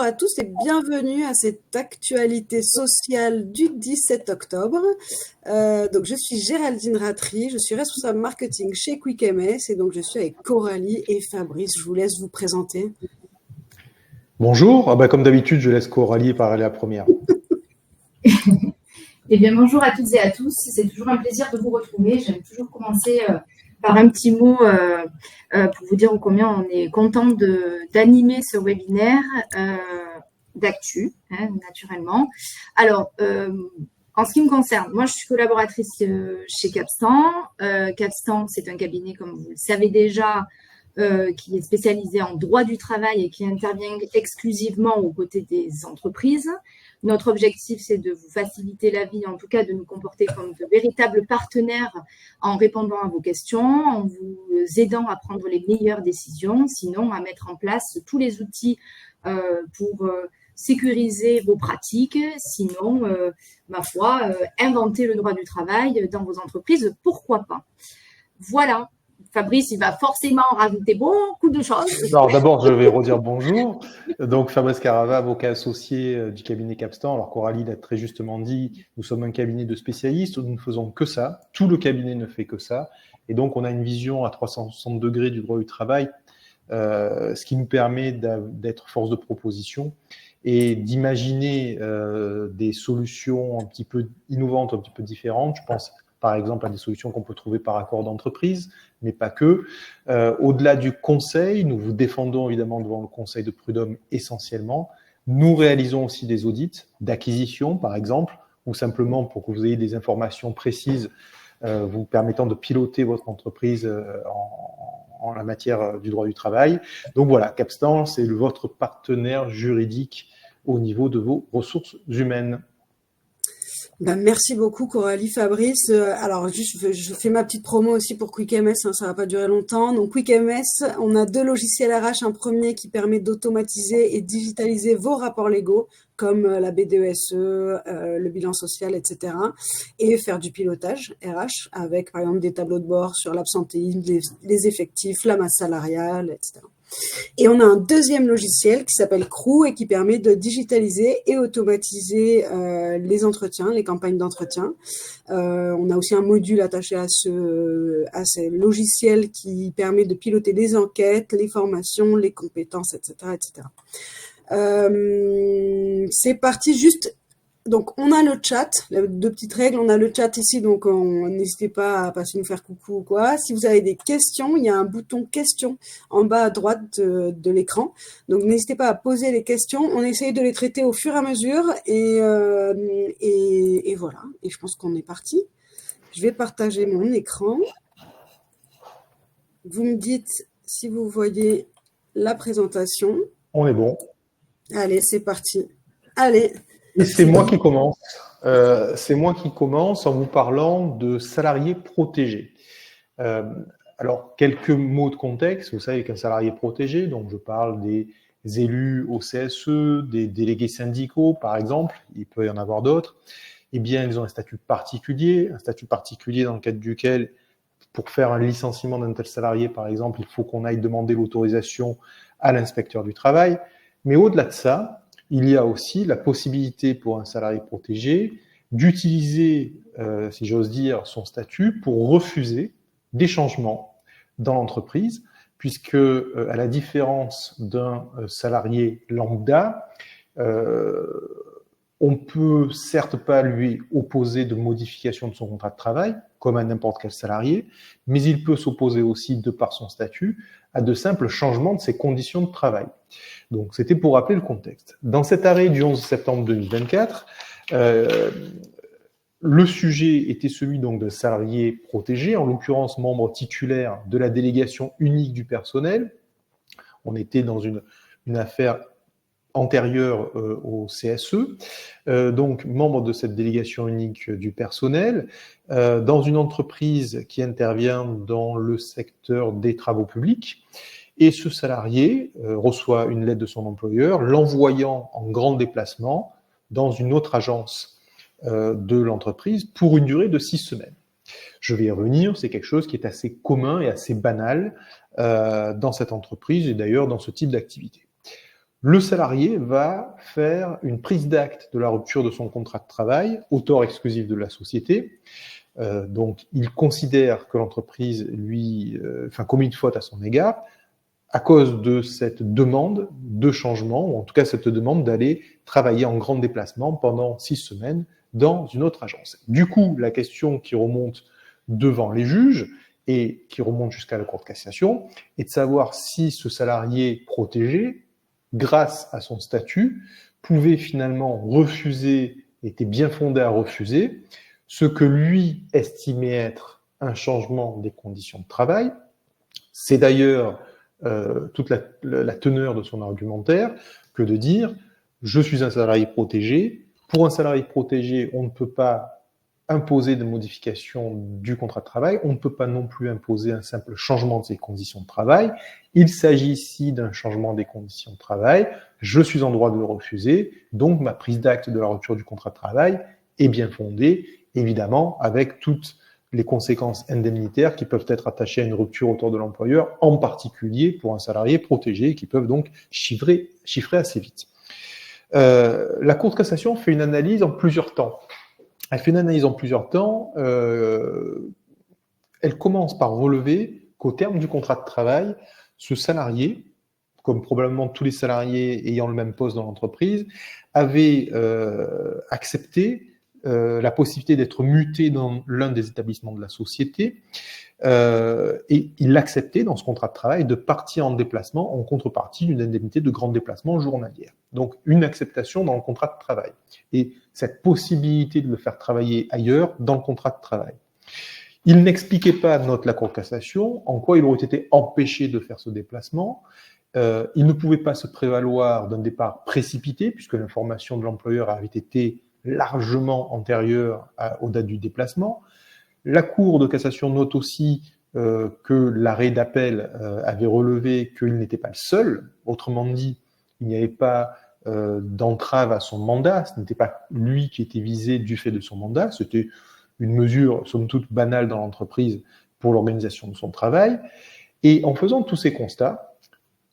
à tous et bienvenue à cette actualité sociale du 17 octobre. Donc, je suis Géraldine Ratry, je suis responsable marketing chez QuickMS et donc je suis avec Coralie et Fabrice. Je vous laisse vous présenter. Bonjour, comme d'habitude, je laisse Coralie parler la première. Eh bien, bonjour à toutes et à tous. C'est toujours un plaisir de vous retrouver. J'aime toujours commencer par un petit mot pour vous dire combien on est content d'animer ce webinaire d'actu, naturellement. Alors, en ce qui me concerne, moi, je suis collaboratrice chez Capstan. Capstan, c'est un cabinet, comme vous le savez déjà, qui est spécialisé en droit du travail et qui intervient exclusivement aux côtés des entreprises. Notre objectif, c'est de vous faciliter la vie, en tout cas de nous comporter comme de véritables partenaires en répondant à vos questions, en vous aidant à prendre les meilleures décisions, sinon à mettre en place tous les outils pour sécuriser vos pratiques, sinon, ma foi, inventer le droit du travail dans vos entreprises, pourquoi pas. Voilà. Fabrice, il va forcément rajouter beaucoup de choses. Alors d'abord, je vais redire bonjour. Donc Fabrice Carava, avocat associé du cabinet Capstan. Alors Coralie l'a très justement dit, nous sommes un cabinet de spécialistes, nous ne faisons que ça. Tout le cabinet ne fait que ça. Et donc on a une vision à 360 degrés du droit du travail, ce qui nous permet d'être force de proposition et d'imaginer des solutions un petit peu innovantes, un petit peu différentes. Je pense par exemple à des solutions qu'on peut trouver par accord d'entreprise, mais pas que. Au-delà du conseil, nous vous défendons évidemment devant le conseil de prud'homme essentiellement. Nous réalisons aussi des audits d'acquisition, par exemple, ou simplement pour que vous ayez des informations précises vous permettant de piloter votre entreprise en la matière du droit du travail. Donc voilà, Capstan, c'est votre partenaire juridique au niveau de vos ressources humaines. Merci beaucoup Coralie, Fabrice. Alors juste, je fais ma petite promo aussi pour QuickMS, ça va pas durer longtemps. Donc QuickMS, on a 2 logiciels RH, un premier qui permet d'automatiser et digitaliser vos rapports légaux, comme la BDESE, le bilan social, etc. Et faire du pilotage RH avec par exemple des tableaux de bord sur l'absentéisme, les effectifs, la masse salariale, etc. Et on a un deuxième logiciel qui s'appelle Crew et qui permet de digitaliser et automatiser les entretiens, les campagnes d'entretien. On a aussi un module attaché à ce logiciel qui permet de piloter les enquêtes, les formations, les compétences, etc., etc. C'est parti juste. Donc, on a le chat, 2 petites règles. On a le chat ici, donc n'hésitez pas à passer nous faire coucou ou quoi. Si vous avez des questions, il y a un bouton questions en bas à droite de l'écran. Donc, n'hésitez pas à poser les questions. On essaye de les traiter au fur et à mesure. Et voilà. Et je pense qu'on est parti. Je vais partager mon écran. Vous me dites si vous voyez la présentation. On est bon. Allez, c'est parti. Allez. Et c'est moi qui commence. C'est moi qui commence en vous parlant de salariés protégés. Alors, quelques mots de contexte. Vous savez qu'un salarié protégé, donc je parle des élus au CSE, des délégués syndicaux, par exemple, il peut y en avoir d'autres, eh bien, ils ont un statut particulier dans le cadre duquel, pour faire un licenciement d'un tel salarié, par exemple, il faut qu'on aille demander l'autorisation à l'inspecteur du travail. Mais au-delà de ça, il y a aussi la possibilité pour un salarié protégé d'utiliser, si j'ose dire, son statut pour refuser des changements dans l'entreprise, puisque, à la différence d'un salarié lambda, on peut certes pas lui opposer de modification de son contrat de travail, comme à n'importe quel salarié, mais il peut s'opposer aussi, de par son statut, à de simples changements de ses conditions de travail. Donc, c'était pour rappeler le contexte. Dans cet arrêt du 11 septembre 2024, le sujet était celui donc d'un salarié protégé, en l'occurrence membre titulaire de la délégation unique du personnel. On était dans une affaire antérieure au CSE, donc membre de cette délégation unique du personnel, dans une entreprise qui intervient dans le secteur des travaux publics. Et ce salarié reçoit une lettre de son employeur l'envoyant en grand déplacement dans une autre agence de l'entreprise pour une durée de 6 semaines. Je vais y revenir, c'est quelque chose qui est assez commun et assez banal dans cette entreprise et d'ailleurs dans ce type d'activité. le salarié va faire une prise d'acte de la rupture de son contrat de travail au tort exclusif de la société. Donc, il considère que l'entreprise lui commet une faute à son égard à cause de cette demande de changement, ou en tout cas cette demande d'aller travailler en grand déplacement pendant 6 semaines dans une autre agence. Du coup, la question qui remonte devant les juges et qui remonte jusqu'à la Cour de cassation est de savoir si ce salarié protégé, grâce à son statut, pouvait finalement refuser, était bien fondé à refuser, ce que lui estimait être un changement des conditions de travail. C'est d'ailleurs toute la teneur de son argumentaire que de dire « je suis un salarié protégé ». Pour un salarié protégé, on ne peut pas imposer de modification du contrat de travail, on ne peut pas non plus imposer un simple changement de ses conditions de travail. Il s'agit ici d'un changement des conditions de travail, je suis en droit de le refuser, donc ma prise d'acte de la rupture du contrat de travail est bien fondée, évidemment avec toutes les conséquences indemnitaires qui peuvent être attachées à une rupture au tort de l'employeur, en particulier pour un salarié protégé, qui peuvent donc chiffrer assez vite. La Cour de cassation fait une analyse en plusieurs temps. Elle fait une analyse en plusieurs temps. Elle commence par relever qu'au terme du contrat de travail, ce salarié, comme probablement tous les salariés ayant le même poste dans l'entreprise, avait accepté la possibilité d'être muté dans l'un des établissements de la société, et il acceptait dans ce contrat de travail de partir en déplacement en contrepartie d'une indemnité de grand déplacement journalière. Donc une acceptation dans le contrat de travail. Et cette possibilité de le faire travailler ailleurs dans le contrat de travail. Il n'expliquait pas, note la Cour de cassation, en quoi il aurait été empêché de faire ce déplacement. Il ne pouvait pas se prévaloir d'un départ précipité, puisque l'information de l'employeur avait été largement antérieure aux dates du déplacement. La Cour de cassation note aussi que l'arrêt d'appel avait relevé qu'il n'était pas le seul. Autrement dit, il n'y avait pas d'entrave à son mandat. Ce n'était pas lui qui était visé du fait de son mandat. C'était une mesure, somme toute, banale dans l'entreprise pour l'organisation de son travail. Et en faisant tous ces constats,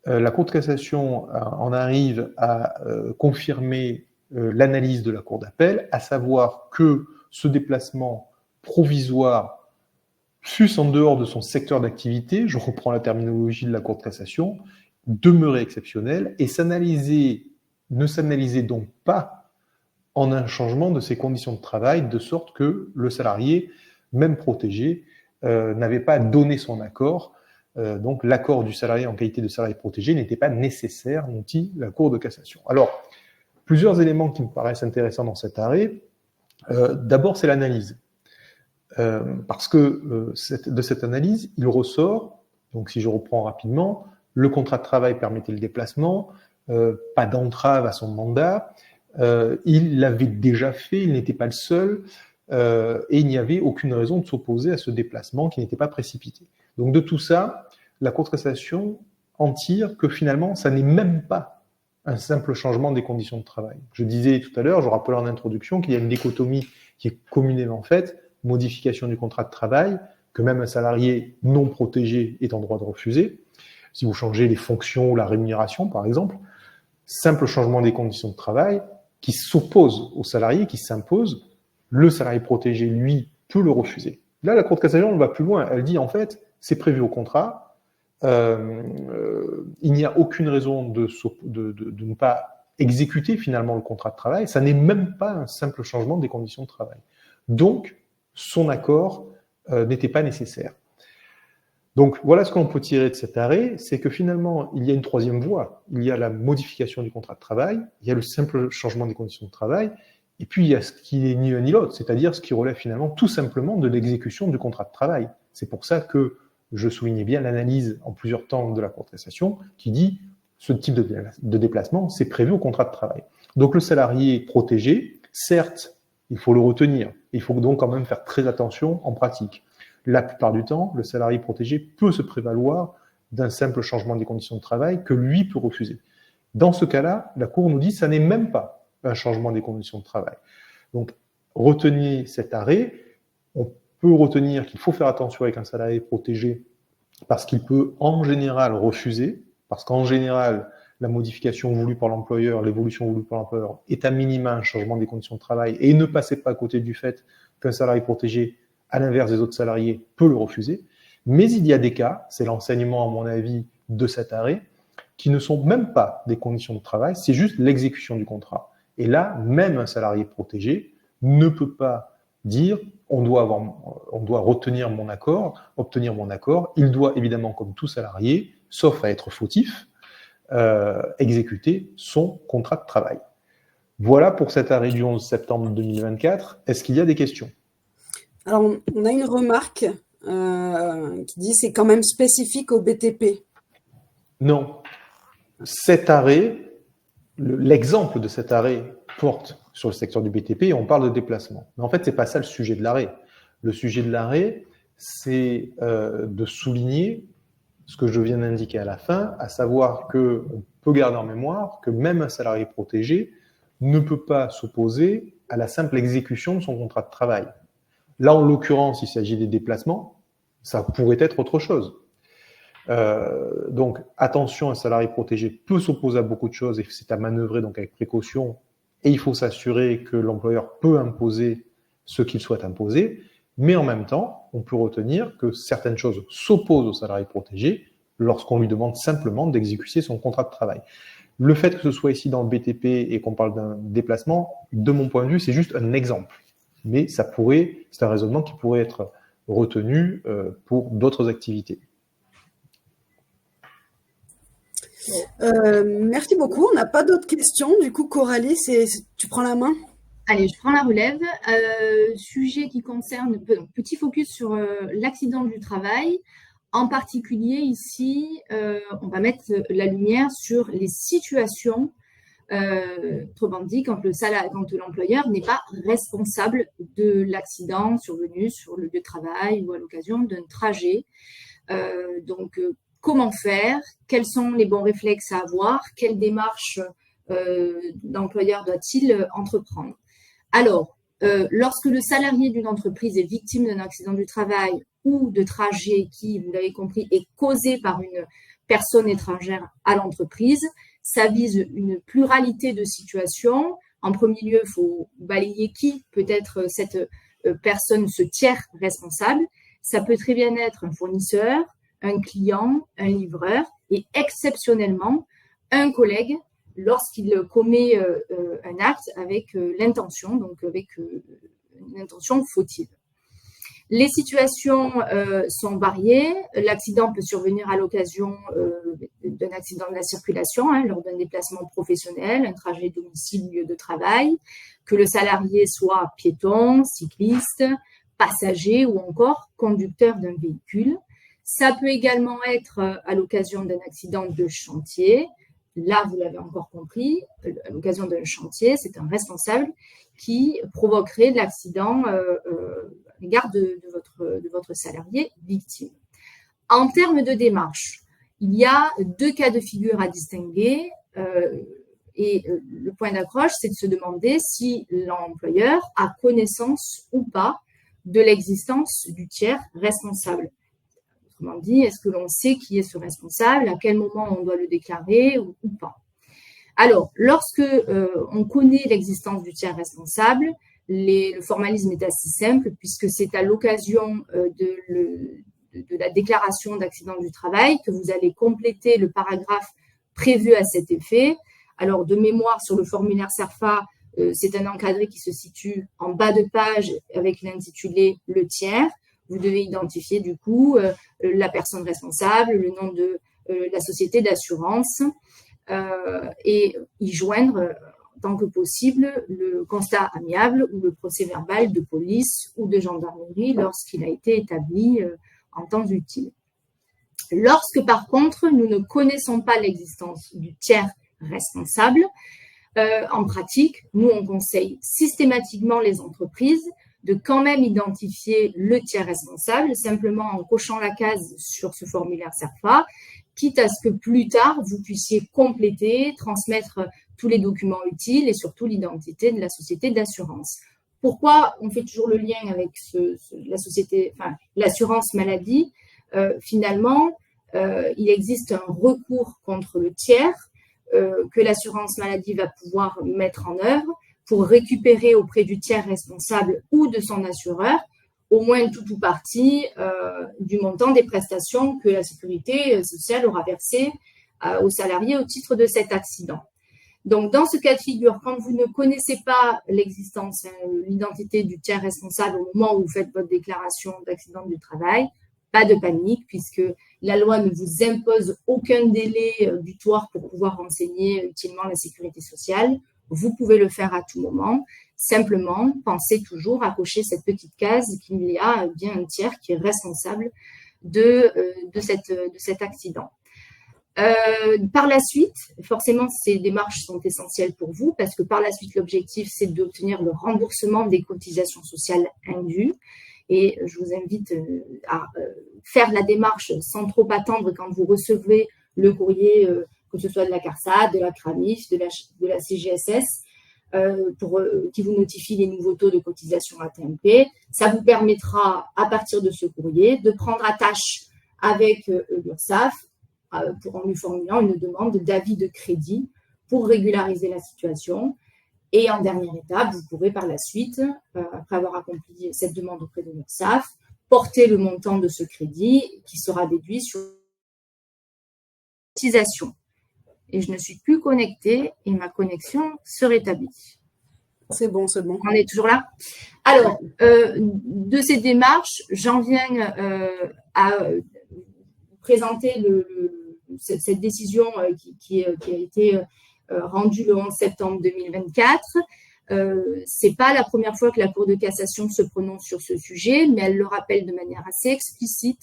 la Cour de cassation en arrive à confirmer l'analyse de la Cour d'appel, à savoir que ce déplacement provisoire, fût-ce en dehors de son secteur d'activité, je reprends la terminologie de la Cour de cassation, demeurait exceptionnel et ne s'analysait donc pas en un changement de ses conditions de travail, de sorte que le salarié, même protégé, n'avait pas donné son accord. Donc l'accord du salarié en qualité de salarié protégé n'était pas nécessaire, nous dit la Cour de cassation. Alors, plusieurs éléments qui me paraissent intéressants dans cet arrêt. D'abord, c'est l'analyse. Parce que de cette analyse, il ressort, donc si je reprends rapidement, le contrat de travail permettait le déplacement, pas d'entrave à son mandat, il l'avait déjà fait, il n'était pas le seul, et il n'y avait aucune raison de s'opposer à ce déplacement qui n'était pas précipité. Donc de tout ça, la Cour de cassation en tire que finalement, ça n'est même pas un simple changement des conditions de travail. Je disais tout à l'heure, je rappelais en introduction qu'il y a une dichotomie qui est communément faite, modification du contrat de travail, que même un salarié non protégé est en droit de refuser. Si vous changez les fonctions ou la rémunération, par exemple, simple changement des conditions de travail qui s'oppose au salarié, qui s'impose, le salarié protégé, lui, peut le refuser. Là, la Cour de cassation, elle va plus loin. Elle dit, en fait, c'est prévu au contrat, il n'y a aucune raison de ne pas exécuter finalement le contrat de travail, ça n'est même pas un simple changement des conditions de travail. Donc, son accord n'était pas nécessaire. Donc, voilà ce qu'on peut tirer de cet arrêt, c'est que finalement, il y a une troisième voie. Il y a la modification du contrat de travail, il y a le simple changement des conditions de travail, et puis il y a ce qui n'est ni l'un ni l'autre, c'est-à-dire ce qui relève finalement tout simplement de l'exécution du contrat de travail. C'est pour ça que je soulignais bien l'analyse en plusieurs temps de la Cour de cassation qui dit ce type de déplacement, c'est prévu au contrat de travail. Donc le salarié protégé, certes, il faut le retenir, il faut donc quand même faire très attention en pratique. La plupart du temps, le salarié protégé peut se prévaloir d'un simple changement des conditions de travail que lui peut refuser. Dans ce cas-là, la Cour nous dit que ça n'est même pas un changement des conditions de travail. Donc, retenez cet arrêt. On peut retenir qu'il faut faire attention avec un salarié protégé parce qu'il peut en général refuser, parce qu'en général, la modification voulue par l'employeur, l'évolution voulue par l'employeur est à minima un changement des conditions de travail et ne passez pas à côté du fait qu'un salarié protégé, à l'inverse des autres salariés, peut le refuser. Mais il y a des cas, c'est l'enseignement à mon avis de cet arrêt, qui ne sont même pas des conditions de travail, c'est juste l'exécution du contrat. Et là, même un salarié protégé ne peut pas dire on doit obtenir mon accord. Il doit évidemment, comme tout salarié, sauf à être fautif, exécuter son contrat de travail. Voilà pour cet arrêt du 11 septembre 2024. Est-ce qu'il y a des questions? Alors, on a une remarque qui dit c'est quand même spécifique au BTP. Non. Cet arrêt, l'exemple de cet arrêt porte sur le secteur du BTP et on parle de déplacement. Mais en fait, c'est pas ça le sujet de l'arrêt. Le sujet de l'arrêt, c'est de souligner ce que je viens d'indiquer à la fin, à savoir qu'on peut garder en mémoire que même un salarié protégé ne peut pas s'opposer à la simple exécution de son contrat de travail. Là, en l'occurrence, il s'agit des déplacements, ça pourrait être autre chose. Donc, attention, un salarié protégé peut s'opposer à beaucoup de choses et c'est à manœuvrer donc avec précaution. Et il faut s'assurer que l'employeur peut imposer ce qu'il souhaite imposer. Mais en même temps, on peut retenir que certaines choses s'opposent au salarié protégé lorsqu'on lui demande simplement d'exécuter son contrat de travail. Le fait que ce soit ici dans le BTP et qu'on parle d'un déplacement, de mon point de vue, c'est juste un exemple. Mais c'est un raisonnement qui pourrait être retenu pour d'autres activités. Merci beaucoup. On n'a pas d'autres questions. Du coup, Coralie, tu prends la main? Allez, je prends la relève. Sujet qui concerne, petit focus sur l'accident du travail. En particulier, ici, on va mettre la lumière sur les situations, autrement dit, quand l'employeur n'est pas responsable de l'accident survenu sur le lieu de travail ou à l'occasion d'un trajet. Comment faire? Quels sont les bons réflexes à avoir? Quelle démarche l'employeur doit-il entreprendre? Alors, lorsque le salarié d'une entreprise est victime d'un accident du travail ou de trajet qui, vous l'avez compris, est causé par une personne étrangère à l'entreprise, ça vise une pluralité de situations. En premier lieu, il faut balayer qui peut être cette personne, ce tiers responsable. Ça peut très bien être un fournisseur, un client, un livreur et exceptionnellement un collègue lorsqu'il commet un acte avec l'intention, donc avec une intention fautive. Les situations sont variées. L'accident peut survenir à l'occasion d'un accident de la circulation, lors d'un déplacement professionnel, un trajet domicile-lieu de travail, que le salarié soit piéton, cycliste, passager ou encore conducteur d'un véhicule. Ça peut également être à l'occasion d'un accident de chantier. Là, vous l'avez encore compris, à l'occasion d'un chantier, c'est un responsable qui provoquerait l'accident à l'égard de votre salarié victime. En termes de démarche, il y a deux cas de figure à distinguer et le point d'accroche, c'est de se demander si l'employeur a connaissance ou pas de l'existence du tiers responsable. Autrement dit, est-ce que l'on sait qui est ce responsable, à quel moment on doit le déclarer ou pas? Alors, lorsque on connaît l'existence du tiers responsable, le formalisme est assez simple puisque c'est à l'occasion de la déclaration d'accident du travail que vous allez compléter le paragraphe prévu à cet effet. Alors, de mémoire, sur le formulaire CERFA, c'est un encadré qui se situe en bas de page avec l'intitulé « Le tiers ». Vous devez identifier du coup la personne responsable, le nom de la société d'assurance et y joindre tant que possible le constat amiable ou le procès-verbal de police ou de gendarmerie lorsqu'il a été établi en temps utile. Lorsque par contre nous ne connaissons pas l'existence du tiers responsable, en pratique, nous on conseille systématiquement les entreprises de quand même identifier le tiers responsable, simplement en cochant la case sur ce formulaire CERFA, quitte à ce que plus tard, vous puissiez compléter, transmettre tous les documents utiles et surtout l'identité de la société d'assurance. Pourquoi on fait toujours le lien avec l'assurance maladie? Finalement, il existe un recours contre le tiers que l'assurance maladie va pouvoir mettre en œuvre pour récupérer auprès du tiers responsable ou de son assureur au moins tout ou partie du montant des prestations que la sécurité sociale aura versées aux salariés au titre de cet accident. Donc, dans ce cas de figure, quand vous ne connaissez pas l'existence, l'identité du tiers responsable au moment où vous faites votre déclaration d'accident du travail, pas de panique, puisque la loi ne vous impose aucun délai butoir pour pouvoir renseigner utilement la sécurité sociale. Vous pouvez le faire à tout moment. Simplement, pensez toujours à cocher cette petite case qu'il y a bien un tiers qui est responsable de cet accident. Par la suite, forcément, ces démarches sont essentielles pour vous parce que par la suite, l'objectif, c'est d'obtenir le remboursement des cotisations sociales indues. Et je vous invite à faire la démarche sans trop attendre quand vous recevez le courrier, que ce soit de la CARSAT, de la CRAMIF, de la CGSS, qui vous notifie les nouveaux taux de cotisation AT-MP. Ça vous permettra, à partir de ce courrier, de prendre attache avec l'URSSAF en lui formulant une demande d'avis de crédit pour régulariser la situation. Et en dernière étape, vous pourrez par la suite, après avoir accompli cette demande auprès de l'URSSAF, porter le montant de ce crédit qui sera déduit sur cotisation. Et je ne suis plus connectée et ma connexion se rétablit. C'est bon, c'est bon. On est toujours là. Alors, de ces démarches, j'en viens à présenter cette décision qui a été rendue le 11 septembre 2024. C'est pas la première fois que la Cour de cassation se prononce sur ce sujet, mais elle le rappelle de manière assez explicite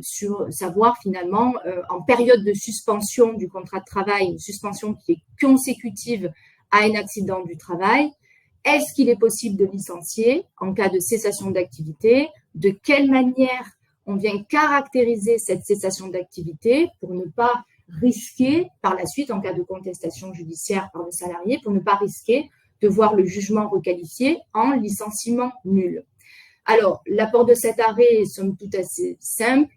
sur savoir finalement en période de suspension du contrat de travail, une suspension qui est consécutive à un accident du travail, est-ce qu'il est possible de licencier en cas de cessation d'activité? De quelle manière on vient caractériser cette cessation d'activité pour ne pas risquer par la suite, en cas de contestation judiciaire par le salarié, pour ne pas risquer de voir le jugement requalifié en licenciement nul. Alors, l'apport de cet arrêt est somme toute assez simple.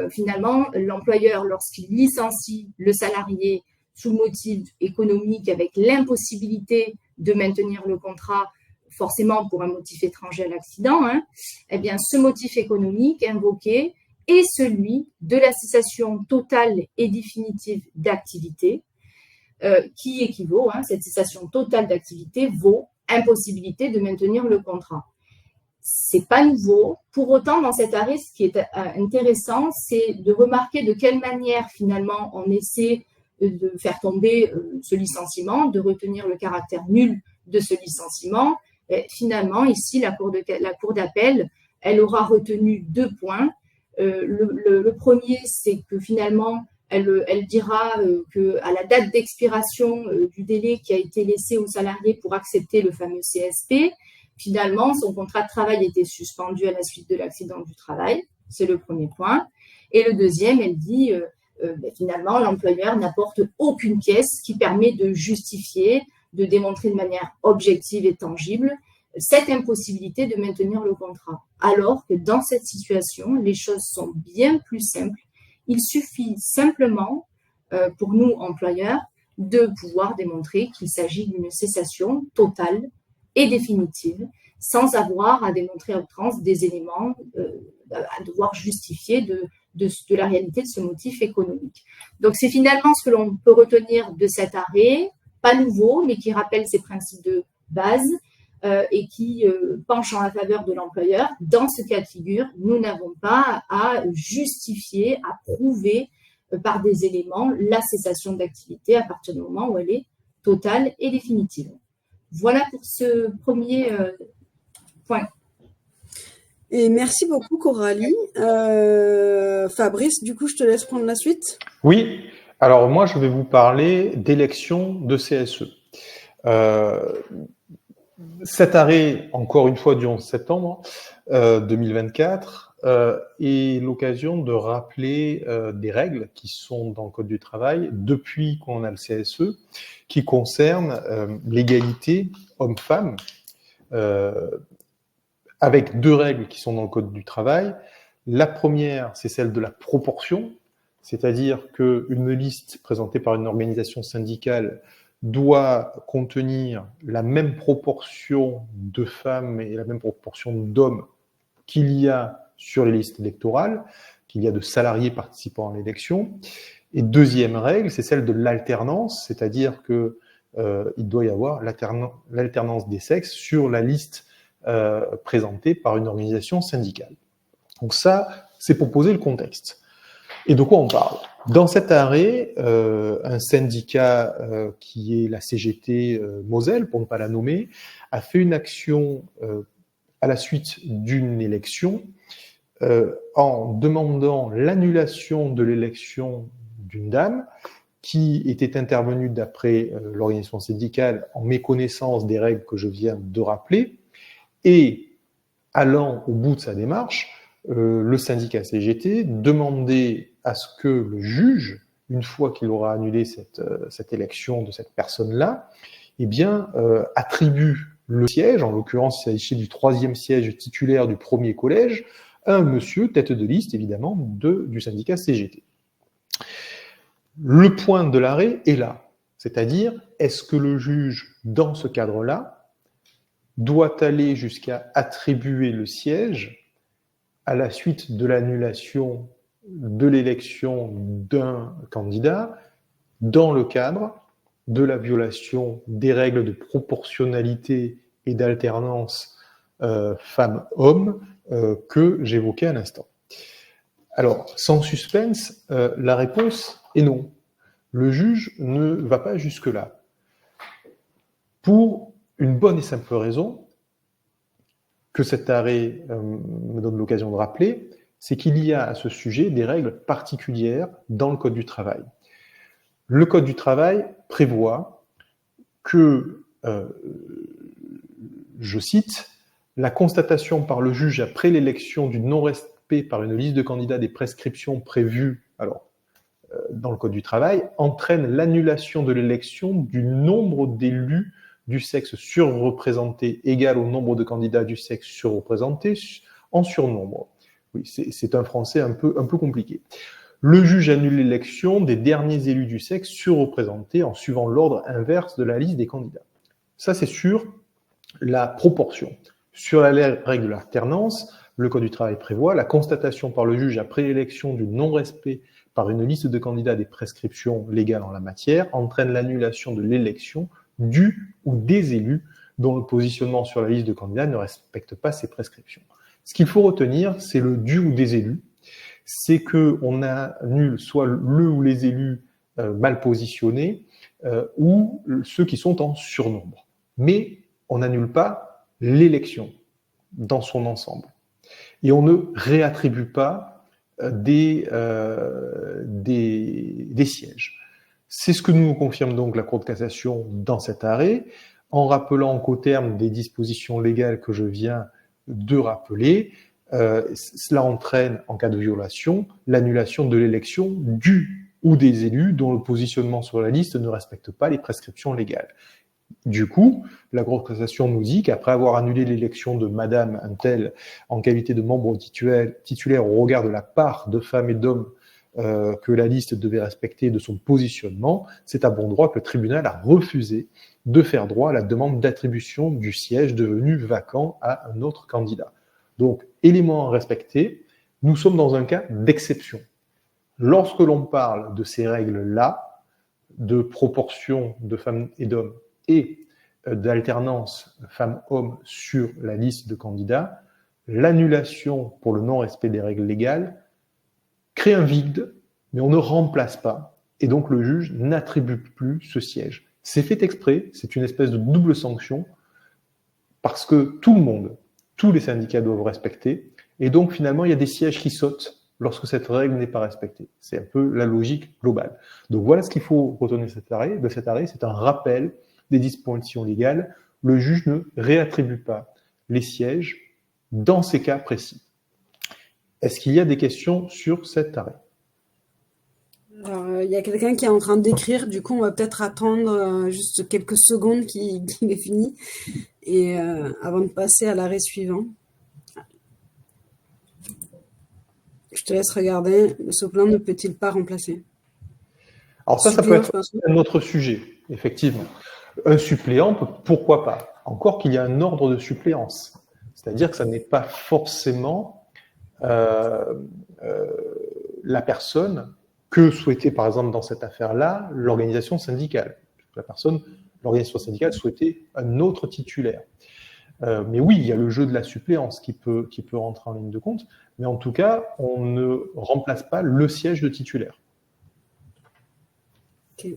Finalement, l'employeur, lorsqu'il licencie le salarié sous motif économique avec l'impossibilité de maintenir le contrat, forcément pour un motif étranger à l'accident, eh bien, ce motif économique invoqué est celui de la cessation totale et définitive d'activité, qui équivaut, cette cessation totale d'activité vaut impossibilité de maintenir le contrat. C'est pas nouveau. Pour autant, dans cet arrêt, ce qui est intéressant, c'est de remarquer de quelle manière, finalement, on essaie de faire tomber ce licenciement, de retenir le caractère nul de ce licenciement. Et finalement, ici, la Cour d'appel, elle aura retenu 2 points. Le premier, c'est que finalement, elle dira qu'à la date d'expiration du délai qui a été laissé au salarié pour accepter le fameux CSP, finalement, son contrat de travail était suspendu à la suite de l'accident du travail. C'est le premier point. Et le deuxième, elle dit finalement, l'employeur n'apporte aucune pièce qui permet de justifier, de démontrer de manière objective et tangible cette impossibilité de maintenir le contrat. Alors que dans cette situation, les choses sont bien plus simples. Il suffit simplement, pour nous, employeurs, de pouvoir démontrer qu'il s'agit d'une cessation totale et définitive, sans avoir à démontrer à outrance des éléments, à devoir justifier de la réalité de ce motif économique. Donc, c'est finalement ce que l'on peut retenir de cet arrêt, pas nouveau, mais qui rappelle ces principes de base et qui penche en la faveur de l'employeur. Dans ce cas de figure, nous n'avons pas à justifier, à prouver par des éléments la cessation d'activité à partir du moment où elle est totale et définitive. Voilà pour ce premier point. Et merci beaucoup, Coralie. Fabrice, du coup, je te laisse prendre la suite. Oui, alors moi, je vais vous parler d'élection de CSE. Cet arrêt, encore une fois, du 11 septembre 2024, est l'occasion de rappeler des règles qui sont dans le Code du travail depuis qu'on a le CSE, qui concernent l'égalité homme-femme, avec 2 règles qui sont dans le Code du travail. La première, c'est celle de la proportion, c'est-à-dire qu'une liste présentée par une organisation syndicale doit contenir la même proportion de femmes et la même proportion d'hommes qu'il y a sur les listes électorales, qu'il y a de salariés participant à l'élection. Et deuxième règle, c'est celle de l'alternance, c'est-à-dire que il doit y avoir l'alternance des sexes sur la liste présentée par une organisation syndicale. Donc ça, c'est pour poser le contexte. Et de quoi on parle? Dans cet arrêt, un syndicat qui est la CGT Moselle, pour ne pas la nommer, a fait une action à la suite d'une élection en demandant l'annulation de l'élection d'une dame qui était intervenue d'après l'organisation syndicale en méconnaissance des règles que je viens de rappeler, et allant au bout de sa démarche, le syndicat CGT demandait à ce que le juge, une fois qu'il aura annulé cette élection de cette personne-là, eh bien, attribue le siège, en l'occurrence il s'agissait du 3e siège titulaire du 1er collège, à un monsieur, tête de liste évidemment, du syndicat CGT. Le point de l'arrêt est là, c'est-à-dire, est-ce que le juge, dans ce cadre-là, doit aller jusqu'à attribuer le siège à la suite de l'annulation de l'élection d'un candidat dans le cadre de la violation des règles de proportionnalité et d'alternance femmes-hommes que j'évoquais à l'instant. Alors, sans suspense, la réponse est non. Le juge ne va pas jusque-là. Pour une bonne et simple raison, que cet arrêt me donne l'occasion de rappeler, c'est qu'il y a à ce sujet des règles particulières dans le Code du travail. Le Code du travail prévoit que, je cite, la constatation par le juge après l'élection du non-respect par une liste de candidats des prescriptions prévues dans le Code du travail entraîne l'annulation de l'élection du nombre d'élus du sexe surreprésenté égal au nombre de candidats du sexe surreprésenté en surnombre. Oui, c'est un français un peu compliqué. Le juge annule l'élection des derniers élus du sexe surreprésentés en suivant l'ordre inverse de la liste des candidats. Ça, c'est sur la proportion. Sur la règle de l'alternance, le Code du travail prévoit la constatation par le juge après l'élection du non-respect par une liste de candidats des prescriptions légales en la matière entraîne l'annulation de l'élection du ou des élus dont le positionnement sur la liste de candidats ne respecte pas ces prescriptions. Ce qu'il faut retenir, c'est le du ou des élus. C'est qu'on annule soit le ou les élus mal positionnés ou ceux qui sont en surnombre. Mais on n'annule pas l'élection dans son ensemble. Et on ne réattribue pas des sièges. C'est ce que nous confirme donc la Cour de cassation dans cet arrêt, en rappelant qu'au terme des dispositions légales que je viens de rappeler, cela entraîne, en cas de violation, l'annulation de l'élection du ou des élus dont le positionnement sur la liste ne respecte pas les prescriptions légales. Du coup, la Cour de cassation nous dit qu'après avoir annulé l'élection de Madame Untel en qualité de membre titulaire au regard de la part de femmes et d'hommes que la liste devait respecter de son positionnement, c'est à bon droit que le tribunal a refusé de faire droit à la demande d'attribution du siège devenu vacant à un autre candidat. Donc, élément à respecter, nous sommes dans un cas d'exception. Lorsque l'on parle de ces règles-là, de proportion de femmes et d'hommes et d'alternance femmes-hommes sur la liste de candidats, l'annulation pour le non-respect des règles légales crée un vide, mais on ne remplace pas, et donc le juge n'attribue plus ce siège. C'est fait exprès, c'est une espèce de double sanction, parce que tout le monde, tous les syndicats doivent respecter, et donc finalement il y a des sièges qui sautent lorsque cette règle n'est pas respectée. C'est un peu la logique globale. Donc voilà ce qu'il faut retenir de cet arrêt, c'est un rappel des dispositions légales. Le juge ne réattribue pas les sièges dans ces cas précis. Est-ce qu'il y a des questions sur cet arrêt? Alors, il y a quelqu'un qui est en train d'écrire, du coup on va peut-être attendre juste quelques secondes qu'il ait fini et avant de passer à l'arrêt suivant. Je te laisse regarder. Le soplant ne peut-il pas remplacer? Alors ça peut être un autre sujet, effectivement. Un suppléant, pourquoi pas? Encore qu'il y a un ordre de suppléance. C'est-à-dire que ça n'est pas forcément la personne que souhaitait, par exemple, dans cette affaire-là, l'organisation syndicale. L'organisation syndicale souhaitait un autre titulaire. Mais oui, il y a le jeu de la suppléance qui peut rentrer en ligne de compte. Mais en tout cas, on ne remplace pas le siège de titulaire. Ok.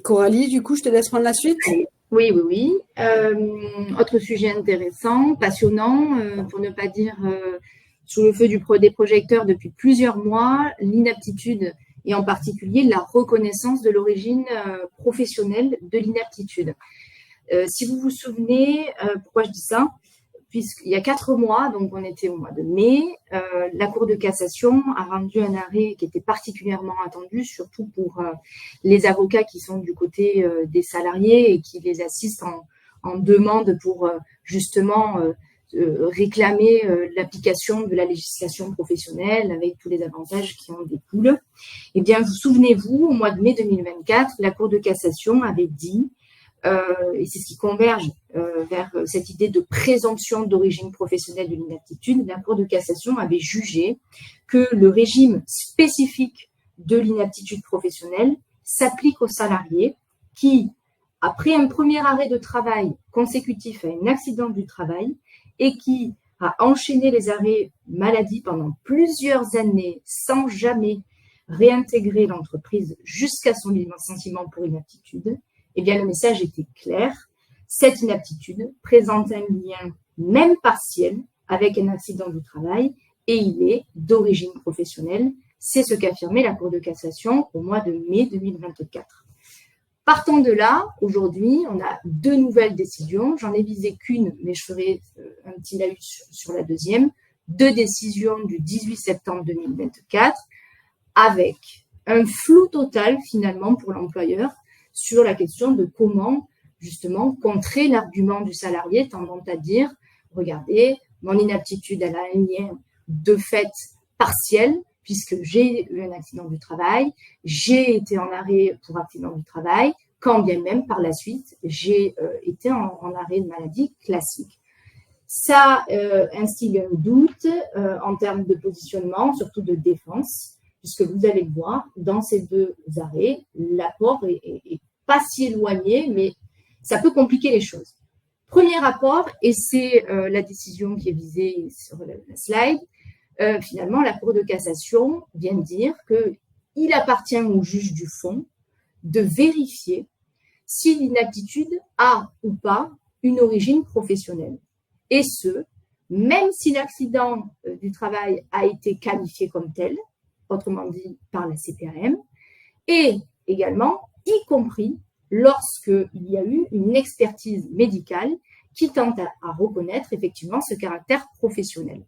Coralie, du coup, je te laisse prendre la suite. Oui. Autre sujet intéressant, passionnant, pour ne pas dire sous le feu des projecteurs depuis plusieurs mois, l'inaptitude et en particulier la reconnaissance de l'origine professionnelle de l'inaptitude. Si vous vous souvenez, pourquoi je dis ça? Puisqu'il y a 4 mois, donc on était au mois de mai, la Cour de cassation a rendu un arrêt qui était particulièrement attendu, surtout pour les avocats qui sont du côté des salariés et qui les assistent en demande pour justement réclamer l'application de la législation professionnelle avec tous les avantages qui en découlent. Eh bien, vous souvenez-vous, au mois de mai 2024, la Cour de cassation avait dit et c'est ce qui converge vers cette idée de présomption d'origine professionnelle de l'inaptitude, la Cour de cassation avait jugé que le régime spécifique de l'inaptitude professionnelle s'applique aux salariés qui, après un premier arrêt de travail consécutif à un accident du travail et qui a enchaîné les arrêts maladie pendant plusieurs années sans jamais réintégrer l'entreprise jusqu'à son licenciement pour inaptitude, eh bien, le message était clair. Cette inaptitude présente un lien, même partiel, avec un accident du travail et il est d'origine professionnelle. C'est ce qu'a affirmé la Cour de cassation au mois de mai 2024. Partant de là, aujourd'hui, on a 2 nouvelles décisions. J'en ai visé qu'une, mais je ferai un petit laïus sur la deuxième. 2 décisions du 18 septembre 2024 avec un flou total, finalement, pour l'employeur sur la question de comment, justement, contrer l'argument du salarié tendant à dire « Regardez, mon inaptitude, elle a un lien de fait partiel, puisque j'ai eu un accident du travail, j'ai été en arrêt pour accident du travail, quand bien même, par la suite, j'ai été en arrêt de maladie classique. » Ça instille un doute en termes de positionnement, surtout de défense, puisque vous allez le voir, dans ces 2 arrêts, l'apport est pas si éloigné, mais ça peut compliquer les choses. Premier rapport, et c'est la décision qui est visée sur la slide, finalement, la Cour de cassation vient de dire qu'il appartient au juge du fond de vérifier si l'inaptitude a ou pas une origine professionnelle. Et ce, même si l'accident du travail a été qualifié comme tel, autrement dit par la CPAM, et également, y compris lorsqu'il y a eu une expertise médicale qui tente à reconnaître effectivement ce caractère professionnel.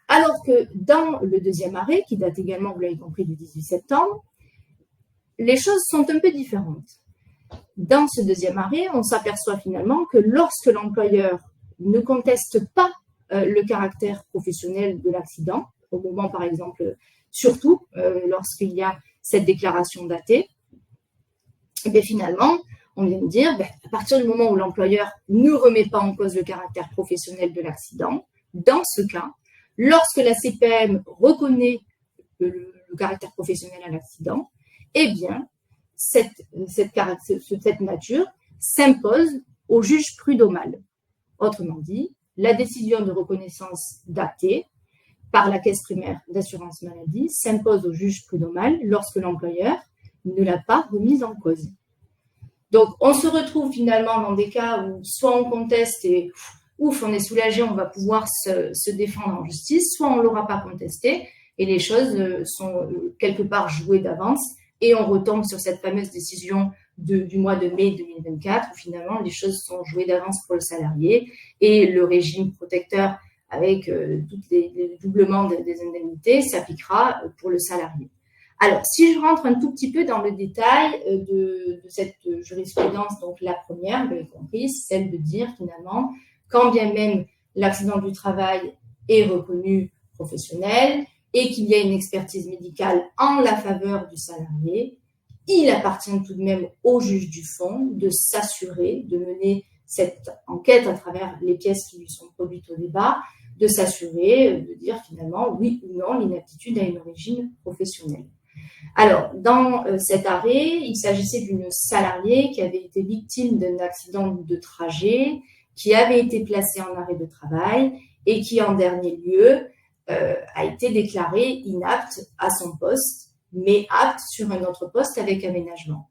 Alors que dans le deuxième arrêt, qui date également, vous l'avez compris, du 18 septembre, les choses sont un peu différentes. Dans ce deuxième arrêt, on s'aperçoit finalement que lorsque l'employeur ne conteste pas le caractère professionnel de l'accident, au moment par exemple, surtout lorsqu'il y a cette déclaration datée, et bien finalement, on vient de dire, à partir du moment où l'employeur ne remet pas en cause le caractère professionnel de l'accident, dans ce cas, lorsque la CPM reconnaît le caractère professionnel à l'accident, eh bien, cette nature s'impose au juge prud'homal. Autrement dit, la décision de reconnaissance datée par la caisse primaire d'assurance maladie s'impose au juge prud'homal lorsque l'employeur ne l'a pas remise en cause. Donc, on se retrouve finalement dans des cas où soit on conteste et ouf, on est soulagé, on va pouvoir se défendre en justice, soit on ne l'aura pas contesté et les choses sont quelque part jouées d'avance et on retombe sur cette fameuse décision du mois de mai 2024 où finalement les choses sont jouées d'avance pour le salarié et le régime protecteur avec tous les doublements des indemnités s'appliquera pour le salarié. Alors, si je rentre un tout petit peu dans le détail de cette jurisprudence, donc la première, vous l'avez compris, celle de dire finalement, quand bien même l'accident du travail est reconnu professionnel et qu'il y a une expertise médicale en la faveur du salarié, il appartient tout de même au juge du fond de s'assurer, de mener cette enquête à travers les pièces qui lui sont produites au débat, de s'assurer, de dire finalement oui ou non l'inaptitude a une origine professionnelle. Alors, dans cet arrêt, il s'agissait d'une salariée qui avait été victime d'un accident de trajet, qui avait été placée en arrêt de travail et qui, en dernier lieu, a été déclarée inapte à son poste, mais apte sur un autre poste avec aménagement.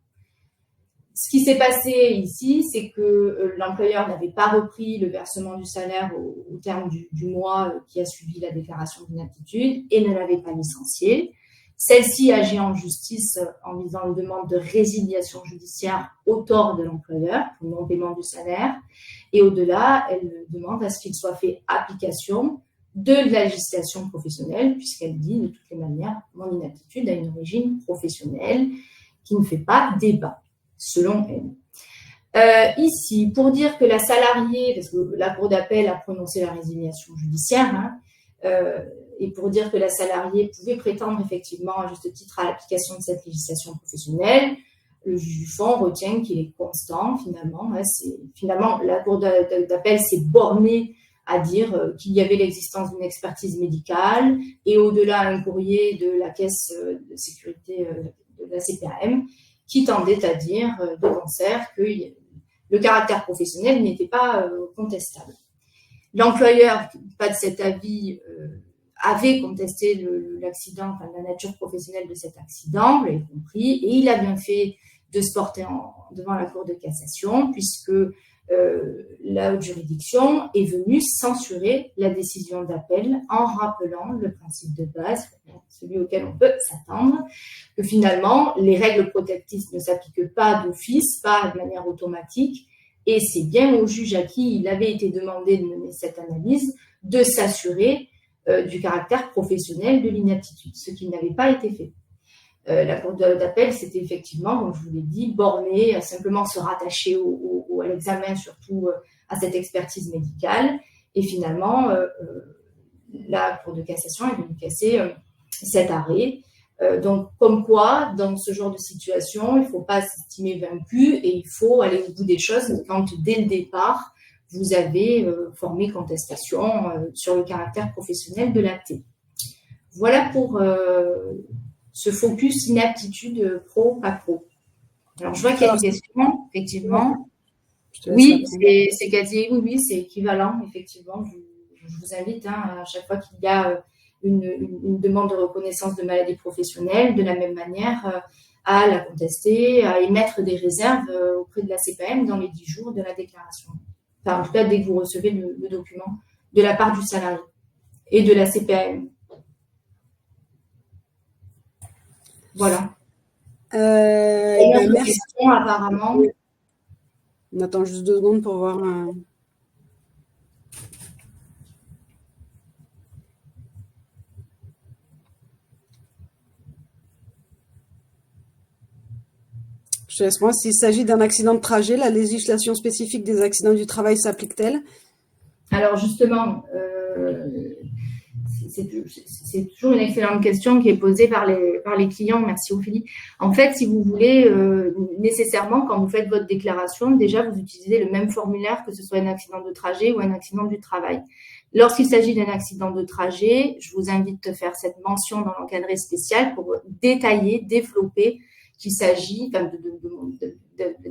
Ce qui s'est passé ici, c'est que l'employeur n'avait pas repris le versement du salaire au terme du mois qui a suivi la déclaration d'inaptitude et ne l'avait pas licencié. Celle-ci agit en justice en visant une demande de résiliation judiciaire au tort de l'employeur pour non-paiement du salaire. Et au-delà, elle demande à ce qu'il soit fait application de la législation professionnelle, puisqu'elle dit de toutes les manières, mon inaptitude a une origine professionnelle qui ne fait pas débat, selon elle. Ici, pour dire que la salariée, parce que la Cour d'appel a prononcé la résiliation judiciaire, et pour dire que la salariée pouvait prétendre effectivement à juste titre à l'application de cette législation professionnelle, le juge du fond retient qu'il est constant finalement. Finalement, la Cour d'appel s'est bornée à dire qu'il y avait l'existence d'une expertise médicale et au-delà un courrier de la caisse de sécurité de la CPAM qui tendait à dire de concert que le caractère professionnel n'était pas contestable. L'employeur, pas de cet avis, avait contesté l'accident, enfin la nature professionnelle de cet accident, vous l'avez compris, et il a bien fait de se porter devant la Cour de cassation, puisque la haute juridiction est venue censurer la décision d'appel en rappelant le principe de base, celui auquel on peut s'attendre, que finalement, les règles protectrices ne s'appliquent pas d'office, pas de manière automatique, et c'est bien au juge à qui il avait été demandé de mener cette analyse de s'assurer du caractère professionnel de l'inaptitude, ce qui n'avait pas été fait. La Cour d'appel, c'était effectivement, comme je vous l'ai dit, bornée à simplement se rattacher à l'examen, surtout à cette expertise médicale. Et finalement, la Cour de cassation est venue casser cet arrêt. Donc, comme quoi, dans ce genre de situation, il ne faut pas s'estimer vaincu et il faut aller au bout des choses quand, dès le départ, vous avez formé contestation sur le caractère professionnel de l'acté. Voilà pour ce focus inaptitude pro, pas pro. Alors, je vois qu'il y a une question, effectivement. Oui, c'est quasi, oui, c'est équivalent, effectivement. Je vous invite à chaque fois qu'il y a une demande de reconnaissance de maladie professionnelle, de la même manière, à la contester, à émettre des réserves auprès de la CPAM dans les 10 jours de la déclaration. Enfin, en tout cas, dès que vous recevez le document de la part du salarié et de la CPAM. Voilà. Merci. Question, apparemment. On attend juste 2 secondes pour voir. Je te laisse moi. S'il s'agit d'un accident de trajet, la législation spécifique des accidents du travail s'applique-t-elle? Alors justement, c'est toujours une excellente question qui est posée par les clients. Merci Ophélie. En fait, si vous voulez, nécessairement, quand vous faites votre déclaration, déjà, vous utilisez le même formulaire, que ce soit un accident de trajet ou un accident du travail. Lorsqu'il s'agit d'un accident de trajet, je vous invite à faire cette mention dans l'encadré spécial pour détailler, développer qu'il s'agit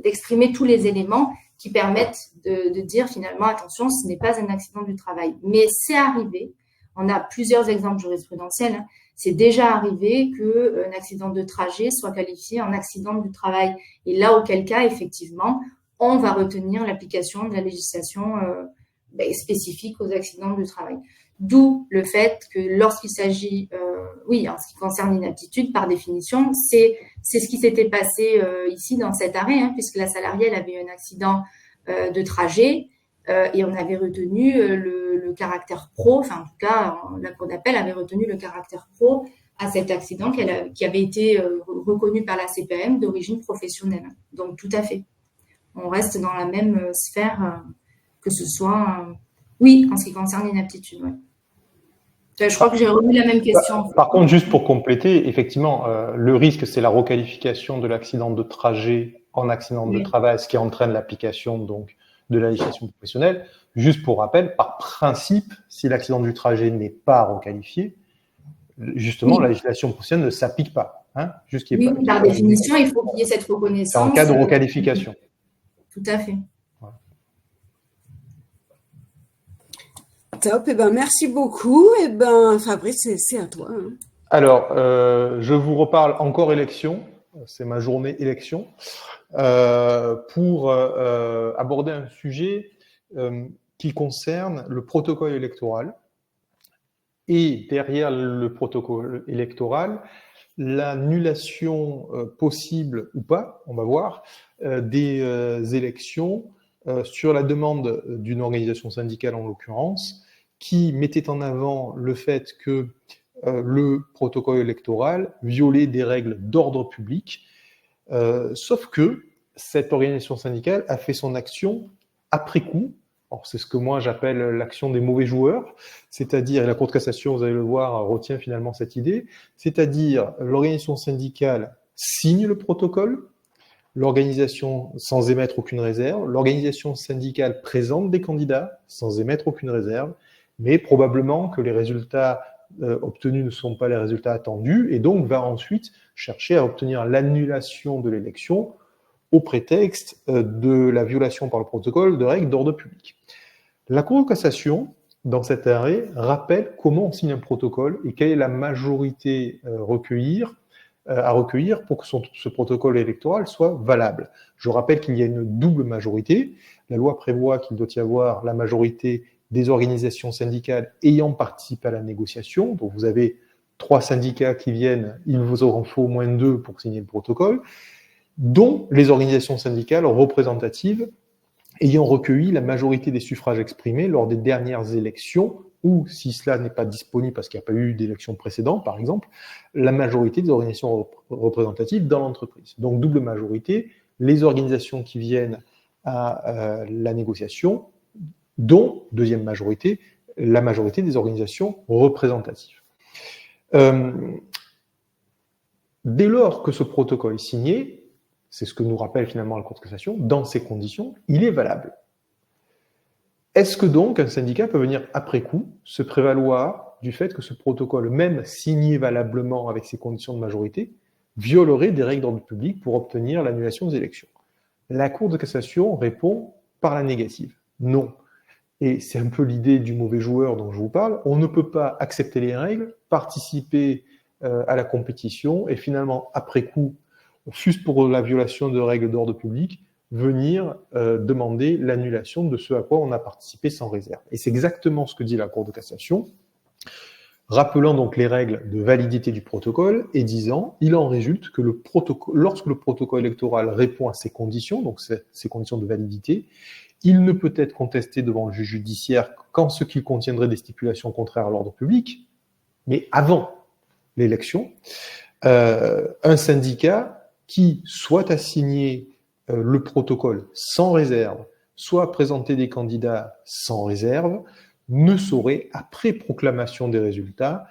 d'exprimer tous les éléments qui permettent de dire finalement, attention, ce n'est pas un accident du travail. Mais c'est arrivé, on a plusieurs exemples jurisprudentiels, c'est déjà arrivé qu'un accident de trajet soit qualifié en accident du travail. Et là, auquel cas, effectivement, on va retenir l'application de la législation spécifique aux accidents du travail. D'où le fait que lorsqu'il s'agit, en ce qui concerne l'inaptitude, par définition, c'est ce qui s'était passé ici dans cet arrêt, puisque la salariée elle avait eu un accident de trajet et on avait retenu le caractère pro, enfin en tout cas la Cour d'appel avait retenu le caractère pro à cet accident qui avait été reconnu par la CPAM d'origine professionnelle. Donc tout à fait, on reste dans la même sphère que ce soit, oui, en ce qui concerne l'inaptitude, ouais. Je crois que j'ai remis la même question. Par contre, juste pour compléter, effectivement, le risque, c'est la requalification de l'accident de trajet en accident de travail, ce qui entraîne l'application donc de la législation professionnelle. Juste pour rappel, par principe, si l'accident du trajet n'est pas requalifié, justement, la législation professionnelle ne s'applique pas. Hein, oui, par définition, il faut qu'il y ait cette c'est reconnaissance. en cas de requalification. Tout à fait. Top, merci beaucoup. Fabrice, c'est à toi. Hein. Alors, je vous reparle encore élection, c'est ma journée élection, pour aborder un sujet qui concerne le protocole électoral. Et derrière le protocole électoral, l'annulation possible ou pas, on va voir, des élections sur la demande d'une organisation syndicale en l'occurrence, qui mettait en avant le fait que le protocole électoral violait des règles d'ordre public, sauf que cette organisation syndicale a fait son action après coup. Alors, c'est ce que moi j'appelle l'action des mauvais joueurs, c'est-à-dire, et la Cour de cassation, vous allez le voir, retient finalement cette idée, c'est-à-dire l'organisation syndicale signe le protocole, l'organisation sans émettre aucune réserve, l'organisation syndicale présente des candidats sans émettre aucune réserve, mais probablement que les résultats obtenus ne sont pas les résultats attendus, et donc va ensuite chercher à obtenir l'annulation de l'élection au prétexte de la violation par le protocole de règles d'ordre public. La Cour de cassation, dans cet arrêt, rappelle comment on signe un protocole et quelle est la majorité à recueillir pour que ce protocole électoral soit valable. Je rappelle qu'il y a une double majorité. La loi prévoit qu'il doit y avoir la majorité des organisations syndicales ayant participé à la négociation. Donc vous avez 3 syndicats qui viennent, il vous en faut au moins 2 pour signer le protocole, dont les organisations syndicales représentatives ayant recueilli la majorité des suffrages exprimés lors des dernières élections, ou si cela n'est pas disponible parce qu'il n'y a pas eu d'élection précédente, par exemple, la majorité des organisations représentatives dans l'entreprise. Donc double majorité, les organisations qui viennent à la négociation, dont, deuxième majorité, la majorité des organisations représentatives. Dès lors que ce protocole est signé, c'est ce que nous rappelle finalement la Cour de cassation, dans ces conditions, il est valable. Est-ce que donc un syndicat peut venir après coup se prévaloir du fait que ce protocole, même signé valablement avec ces conditions de majorité, violerait des règles d'ordre public pour obtenir l'annulation des élections? La Cour de cassation répond par la négative. Non. Et c'est un peu l'idée du mauvais joueur dont je vous parle. On ne peut pas accepter les règles, participer à la compétition et finalement, après coup, fût-ce pour la violation de règles d'ordre public, venir demander l'annulation de ce à quoi on a participé sans réserve. Et c'est exactement ce que dit la Cour de cassation, rappelant donc les règles de validité du protocole et disant, il en résulte que lorsque le protocole électoral répond à ces conditions, donc ces conditions de validité, il ne peut être contesté devant le juge judiciaire qu'en ce qu'il contiendrait des stipulations contraires à l'ordre public, mais avant l'élection, un syndicat qui soit a signé le protocole sans réserve, soit a présenté des candidats sans réserve, ne saurait, après proclamation des résultats,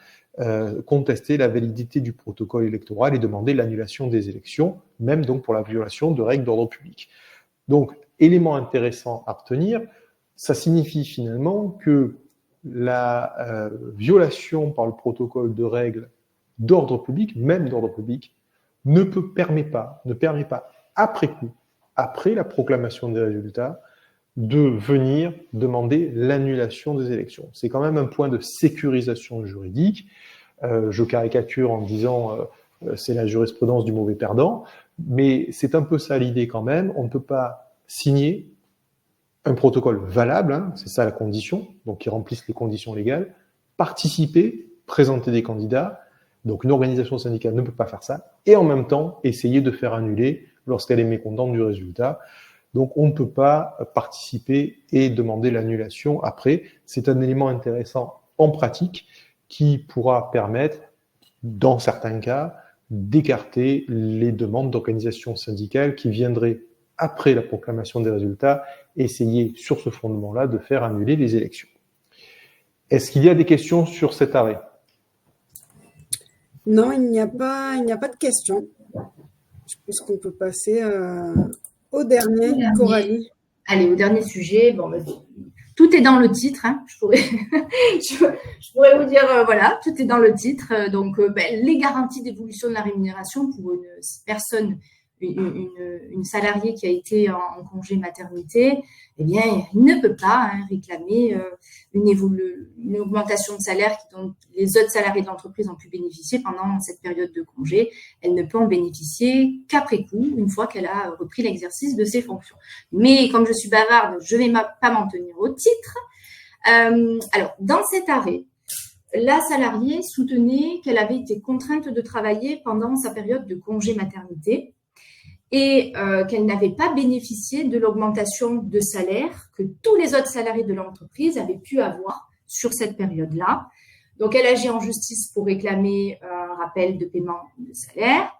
contester la validité du protocole électoral et demander l'annulation des élections, même donc pour la violation de règles d'ordre public. Donc, élément intéressant à retenir, ça signifie finalement que la violation par le protocole de règles d'ordre public, même d'ordre public, ne permet pas, après coup, après la proclamation des résultats, de venir demander l'annulation des élections. C'est quand même un point de sécurisation juridique. Je caricature en disant c'est la jurisprudence du mauvais perdant, mais c'est un peu ça l'idée quand même. On ne peut pas signer un protocole valable, hein, c'est ça la condition, donc qui remplisse les conditions légales, participer, présenter des candidats. Donc une organisation syndicale ne peut pas faire ça, et en même temps essayer de faire annuler lorsqu'elle est mécontente du résultat. Donc on ne peut pas participer et demander l'annulation après. C'est un élément intéressant en pratique qui pourra permettre, dans certains cas, d'écarter les demandes d'organisations syndicales qui viendraient, après la proclamation des résultats, essayer sur ce fondement-là de faire annuler les élections. Est-ce qu'il y a des questions sur cet arrêt? Non, il n'y a pas de questions. Je pense qu'on peut passer au dernier, Coralie. Allez, au dernier sujet. Bon, tout est dans le titre. Hein. Je pourrais vous dire, voilà, tout est dans le titre. Donc, les garanties d'évolution de la rémunération pour une personne, une salariée qui a été en congé maternité, eh bien, il ne peut pas réclamer une augmentation de salaire dont les autres salariés de l'entreprise ont pu bénéficier pendant cette période de congé. Elle ne peut en bénéficier qu'après coup, une fois qu'elle a repris l'exercice de ses fonctions. Mais comme je suis bavarde, je ne vais pas m'en tenir au titre. Alors, dans cet arrêt, la salariée soutenait qu'elle avait été contrainte de travailler pendant sa période de congé maternité et qu'elle n'avait pas bénéficié de l'augmentation de salaire que tous les autres salariés de l'entreprise avaient pu avoir sur cette période-là. Donc, elle agit en justice pour réclamer un rappel de paiement de salaire,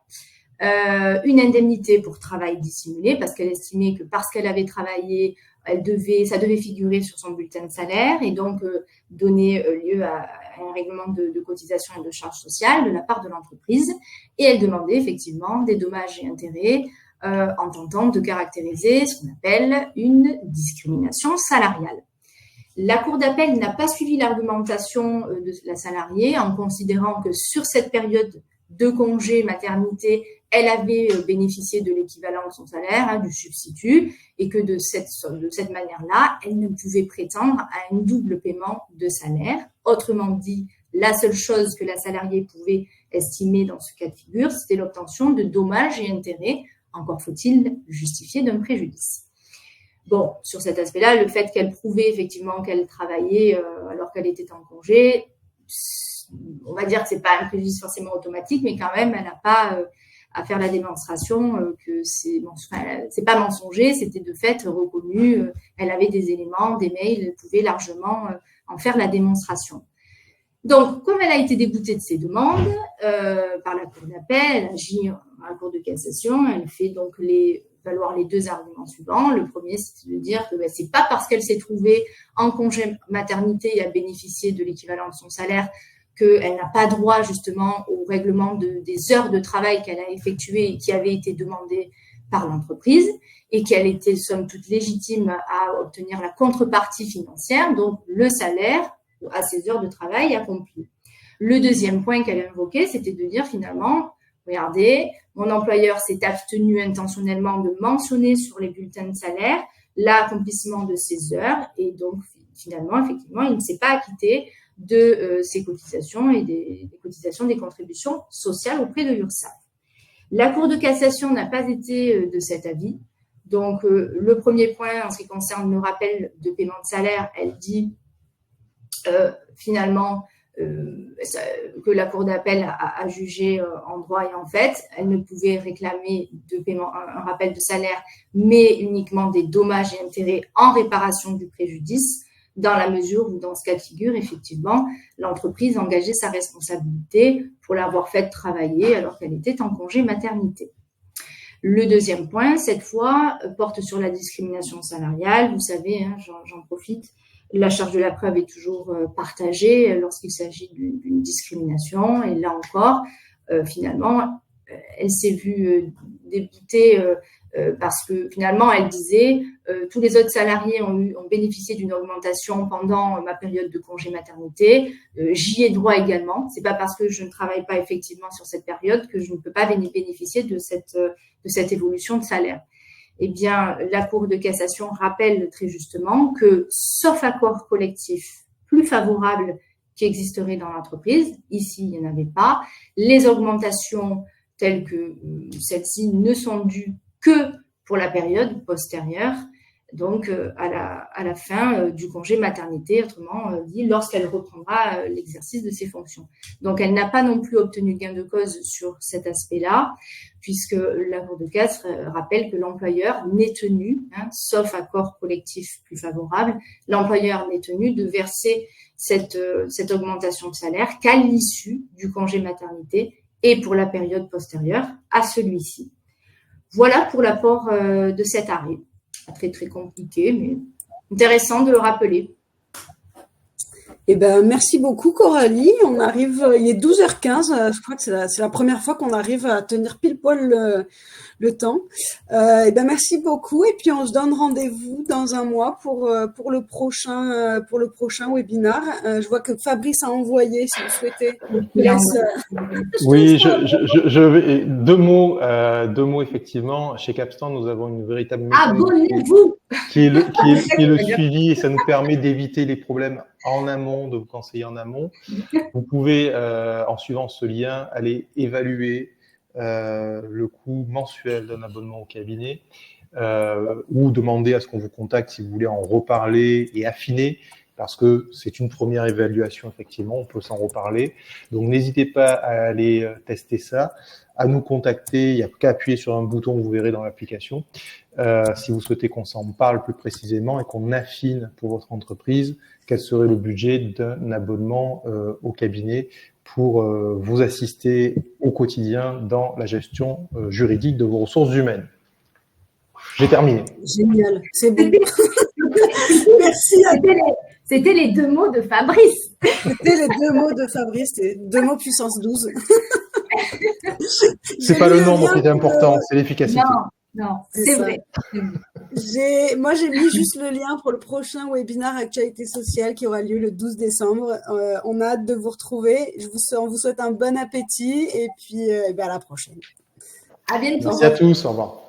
une indemnité pour travail dissimulé, parce qu'elle estimait que parce qu'elle avait travaillé, ça devait figurer sur son bulletin de salaire et donc donner lieu à un règlement de cotisation et de charges sociales de la part de l'entreprise. Et elle demandait effectivement des dommages et intérêts en tentant de caractériser ce qu'on appelle une discrimination salariale. La Cour d'appel n'a pas suivi l'argumentation de la salariée en considérant que sur cette période de congé maternité, elle avait bénéficié de l'équivalent de son salaire, du substitut, et que de cette manière-là, elle ne pouvait prétendre à un double paiement de salaire. Autrement dit, la seule chose que la salariée pouvait estimer dans ce cas de figure, c'était l'obtention de dommages et intérêts. Encore faut-il justifier d'un préjudice. Bon, sur cet aspect-là, le fait qu'elle prouvait effectivement qu'elle travaillait alors qu'elle était en congé, on va dire que c'est pas un préjudice forcément automatique, mais quand même, elle n'a pas à faire la démonstration que c'est pas mensonger, c'était de fait reconnu. Elle avait des éléments, des mails, elle pouvait largement en faire la démonstration. Donc, comme elle a été déboutée de ses demandes par la Cour d'appel, elle agit à la Cour de cassation, elle fait donc valoir les deux arguments suivants. Le premier, c'est de dire que c'est pas parce qu'elle s'est trouvée en congé maternité et a bénéficié de l'équivalent de son salaire qu'elle n'a pas droit justement au règlement des heures de travail qu'elle a effectuées et qui avaient été demandées par l'entreprise et qu'elle était somme toute légitime à obtenir la contrepartie financière, donc le salaire à ses heures de travail accomplies. Le deuxième point qu'elle a invoqué, c'était de dire finalement, regardez, mon employeur s'est abstenu intentionnellement de mentionner sur les bulletins de salaire l'accomplissement de ses heures et donc finalement, effectivement, il ne s'est pas acquitté de ses cotisations et des cotisations des contributions sociales auprès de l'URSSAF. La Cour de cassation n'a pas été de cet avis. Donc, le premier point, en ce qui concerne le rappel de paiement de salaire, elle dit finalement que la Cour d'appel a jugé en droit et en fait, elle ne pouvait réclamer de paiement, un rappel de salaire, mais uniquement des dommages et intérêts en réparation du préjudice, dans la mesure où, dans ce cas de figure, effectivement, l'entreprise engageait sa responsabilité pour l'avoir fait travailler alors qu'elle était en congé maternité. Le deuxième point, cette fois, porte sur la discrimination salariale. Vous savez, j'en profite, la charge de la preuve est toujours partagée lorsqu'il s'agit d'une discrimination. Et là encore, finalement, elle s'est vue déboutée parce que finalement, elle disait tous les autres salariés ont bénéficié d'une augmentation pendant ma période de congé maternité. J'y ai droit également. C'est pas parce que je ne travaille pas effectivement sur cette période que je ne peux pas bénéficier de cette évolution de salaire. Eh bien, la Cour de cassation rappelle très justement que, sauf accord collectif plus favorable qui existerait dans l'entreprise, ici, il n'y en avait pas, les augmentations telles que celles-ci ne sont dues que pour la période postérieure, donc à la fin du congé maternité, autrement dit, lorsqu'elle reprendra l'exercice de ses fonctions. Donc, elle n'a pas non plus obtenu gain de cause sur cet aspect-là, puisque la Cour de casse rappelle que l'employeur n'est tenu, sauf accord collectif plus favorable, l'employeur n'est tenu de verser cette augmentation de salaire qu'à l'issue du congé maternité et pour la période postérieure à celui-ci. Voilà pour l'apport de cet arrêt. Pas très, très compliqué, mais intéressant de le rappeler. Eh ben, merci beaucoup Coralie. On arrive, il est 12h15. Je crois que c'est la première fois qu'on arrive à tenir pile poil le temps. Eh ben, merci beaucoup. Et puis on se donne rendez-vous dans un mois pour le prochain webinaire. Je vois que Fabrice a envoyé, si vous souhaitez. Oui, je vais deux mots effectivement. Chez Capstan, nous avons une véritable méthode Abonnez-vous qui est le suivi, et ça nous permet d'éviter les problèmes en amont, de vous conseiller en amont. Vous pouvez, en suivant ce lien, aller évaluer le coût mensuel d'un abonnement au cabinet ou demander à ce qu'on vous contacte si vous voulez en reparler et affiner, parce que c'est une première évaluation, effectivement, on peut s'en reparler. Donc, n'hésitez pas à aller tester ça, à nous contacter. Il n'y a qu'à appuyer sur un bouton, vous verrez dans l'application, si vous souhaitez qu'on s'en parle plus précisément et qu'on affine pour votre entreprise quel serait le budget d'un abonnement au cabinet pour vous assister au quotidien dans la gestion juridique de vos ressources humaines. J'ai terminé. Génial, c'est bon. Merci à C'était les deux mots de Fabrice. C'était les deux mots de Fabrice, c'était 2 mots puissance 12. C'est pas le nombre qui est important, c'est l'efficacité. Non, c'est vrai. Moi, j'ai mis juste le lien pour le prochain webinaire Actualité sociale qui aura lieu le 12 décembre. On a hâte de vous retrouver. On vous souhaite un bon appétit et puis à la prochaine. À bientôt. Merci à tous, au revoir.